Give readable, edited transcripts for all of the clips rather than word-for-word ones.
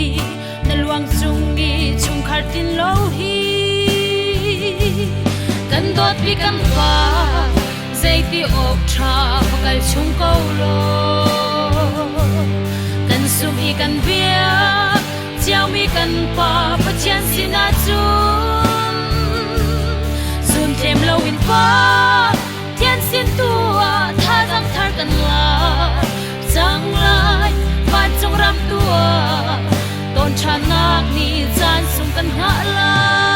đi na luang chung gi chung khar tin lo hi kan dot vi kan fa dây ti op tha pakal chung ko lo kan sum i kan bia chiao mi kan pa pathian sina chun sun them lo in pa thian sin tua tha jang thar kan la chang lai van chong ram tua ton chanak ni chan sum kan ha lai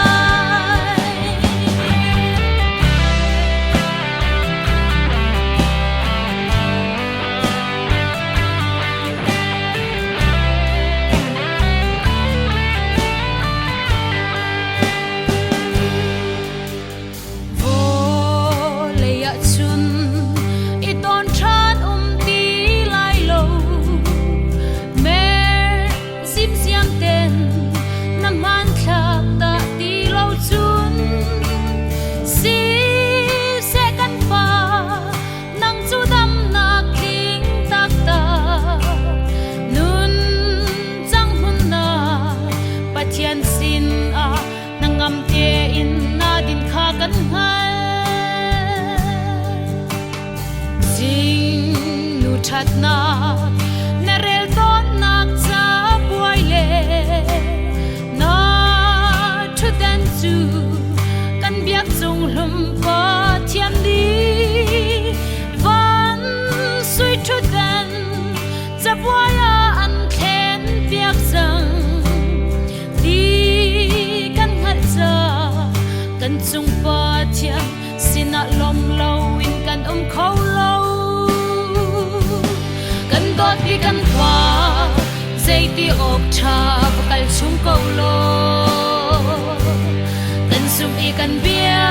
chat na na rel ton nak cha boy le na thu dan chu kan biak chung lum pa thiam đi van sui thu dan cha boy an khen biak sang đi kan ngat cha kan chung pa thiam sina lom lo in kan khâu lo dot vi kan fa dây ti op tha pakal chung ko lo kan sum i kan bia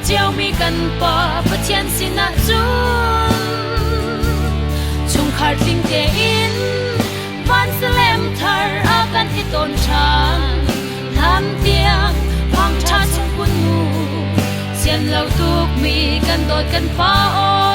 chiao mi kan pa pathian sina chun chung khar ting te in van selem thar a kan i ton chan lam tiang phang tha chung kun mu sian lo tuk mi kan dot kan pa o